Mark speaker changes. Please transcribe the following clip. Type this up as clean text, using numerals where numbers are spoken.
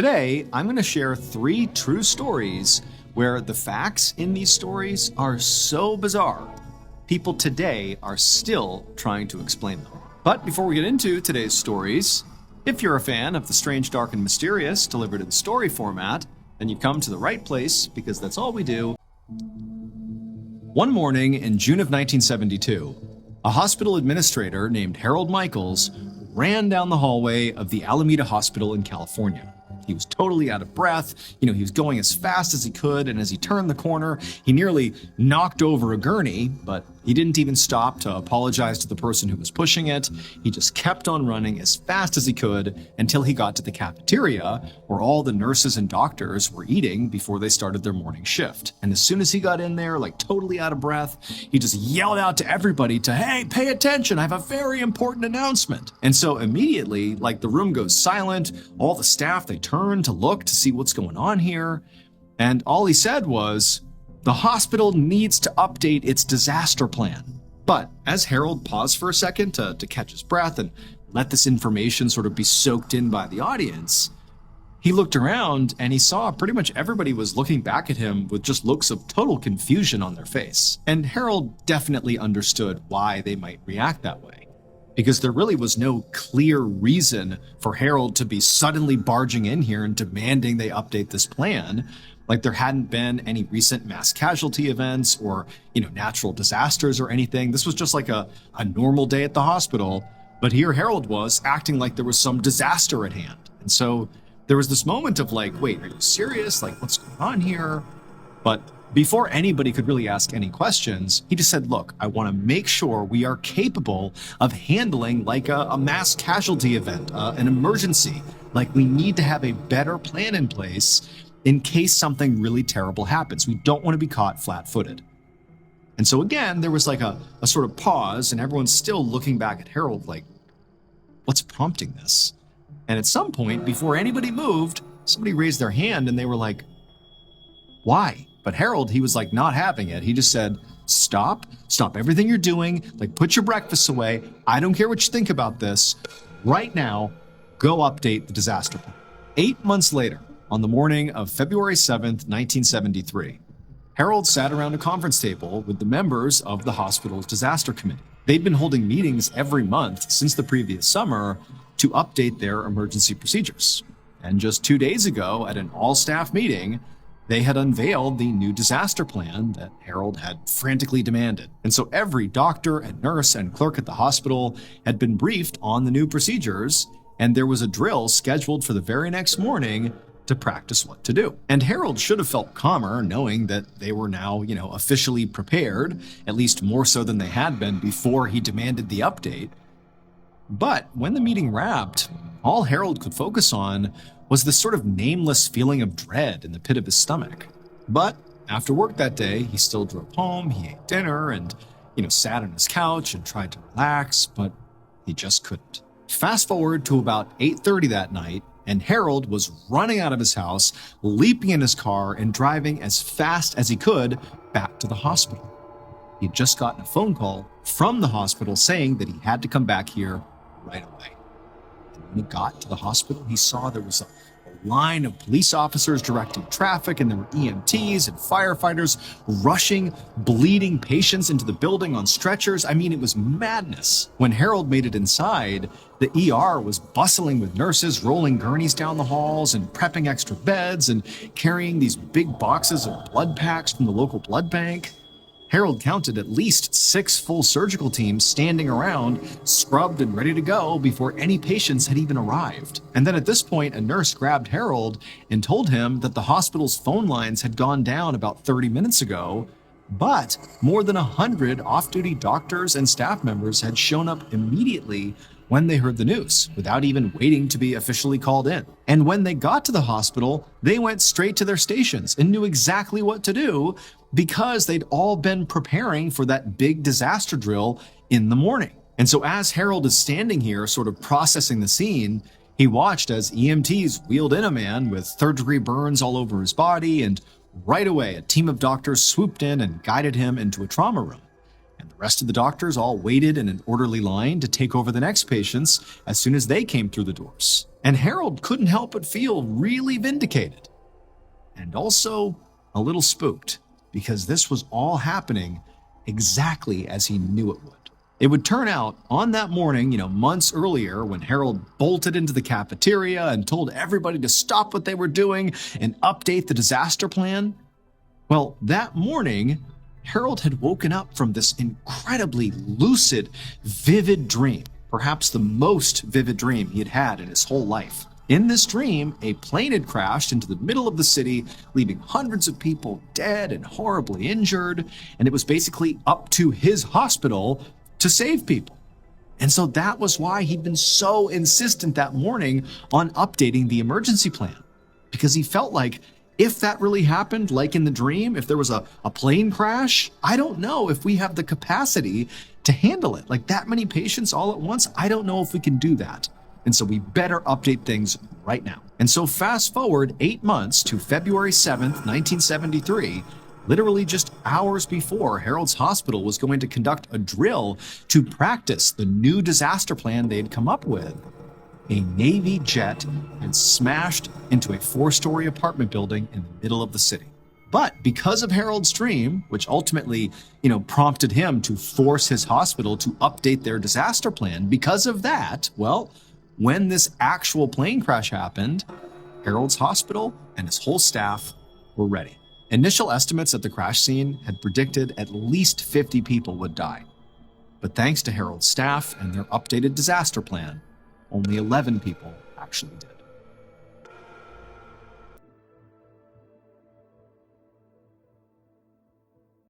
Speaker 1: Today, I'm going to share 3 true stories where the facts in these stories are so bizarre, people today are still trying to explain them. But before we get into today's stories, if you're a fan of the strange, dark, and mysterious delivered in story format, then you've come to the right place because that's all we do. One morning in June of 1972, a hospital administrator named Harold Michaels ran down the hallway of the Alameda Hospital in California. He was totally out of breath. He was going as fast as he could, and as he turned the corner, he nearly knocked over a gurney, but he didn't even stop to apologize to the person who was pushing it. He just kept on running as fast as he could until he got to the cafeteria, where all the nurses and doctors were eating before they started their morning shift. And as soon as he got in there, totally out of breath, he just yelled out to everybody hey, pay attention, I have a very important announcement. And so immediately, the room goes silent, all the staff, they turn to look to see what's going on here. And all he said was, "The hospital needs to update its disaster plan." But as Harold paused for a second to catch his breath and let this information sort of be soaked in by the audience, he looked around and he saw pretty much everybody was looking back at him with just looks of total confusion on their face. And Harold definitely understood why they might react that way, because there really was no clear reason for Harold to be suddenly barging in here and demanding they update this plan. There hadn't been any recent mass casualty events or, natural disasters or anything. This was just a normal day at the hospital. But here Harold was acting like there was some disaster at hand. And so there was this moment of wait, are you serious? What's going on here? But before anybody could really ask any questions, he just said, "Look, I want to make sure we are capable of handling a mass casualty event, an emergency. We need to have a better plan in place in case something really terrible happens. We don't want to be caught flat-footed." And so again, there was a sort of pause, and everyone's still looking back at Harold what's prompting this? And at some point, before anybody moved, somebody raised their hand and they were like, "Why?" But Harold, he was not having it. He just said, Stop everything you're doing. Put your breakfast away. I don't care what you think about this. Right now, go update the disaster plan. 8 months later, on the morning of February 7th, 1973, Harold sat around a conference table with the members of the hospital's disaster committee. They'd been holding meetings every month since the previous summer to update their emergency procedures. And just 2 days ago, at an all-staff meeting, they had unveiled the new disaster plan that Harold had frantically demanded. And so every doctor and nurse and clerk at the hospital had been briefed on the new procedures, and there was a drill scheduled for the very next morning to practice what to do. And Harold should have felt calmer knowing that they were now, officially prepared, at least more so than they had been before he demanded the update. But when the meeting wrapped, all Harold could focus on was this sort of nameless feeling of dread in the pit of his stomach. But after work that day, he still drove home, he ate dinner, and, sat on his couch and tried to relax, but he just couldn't. Fast forward to about 8:30 that night, and Harold was running out of his house, leaping in his car, and driving as fast as he could back to the hospital. He'd just gotten a phone call from the hospital saying that he had to come back here right away. And when he got to the hospital, he saw there was a line of police officers directing traffic, and there were EMTs and firefighters rushing bleeding patients into the building on stretchers. It was madness. When Harold made it inside, the ER was bustling with nurses rolling gurneys down the halls and prepping extra beds and carrying these big boxes of blood packs from the local blood bank. Harold counted at least 6 full surgical teams standing around, scrubbed and ready to go before any patients had even arrived. And then at this point, a nurse grabbed Harold and told him that the hospital's phone lines had gone down about 30 minutes ago, but more than 100 off-duty doctors and staff members had shown up immediately when they heard the news, without even waiting to be officially called in. And when they got to the hospital, they went straight to their stations and knew exactly what to do because they'd all been preparing for that big disaster drill in the morning. And so as Harold is standing here sort of processing the scene, he watched as EMTs wheeled in a man with third-degree burns all over his body, and right away a team of doctors swooped in and guided him into a trauma room. And the rest of the doctors all waited in an orderly line to take over the next patients as soon as they came through the doors. And Harold couldn't help but feel really vindicated. And also a little spooked, because this was all happening exactly as he knew it would. It would turn out on that morning, months earlier, when Harold bolted into the cafeteria and told everybody to stop what they were doing and update the disaster plan. Well, that morning, Harold had woken up from this incredibly lucid, vivid dream, perhaps the most vivid dream he had had in his whole life. In this dream, a plane had crashed into the middle of the city, leaving hundreds of people dead and horribly injured, and it was basically up to his hospital to save people. And so that was why he'd been so insistent that morning on updating the emergency plan, because he felt like if that really happened, like in the dream, if there was a plane crash, I don't know if we have the capacity to handle it. Like that many patients all at once, I don't know if we can do that. And so we better update things right now. And so fast forward 8 months to February 7th, 1973, literally just hours before Harold's hospital was going to conduct a drill to practice the new disaster plan they'd come up with. A Navy jet had smashed into a 4-story apartment building in the middle of the city. But because of Harold's dream, which ultimately, prompted him to force his hospital to update their disaster plan, because of that, well, when this actual plane crash happened, Harold's hospital and his whole staff were ready. Initial estimates at the crash scene had predicted at least 50 people would die. But thanks to Harold's staff and their updated disaster plan, only 11 people actually did.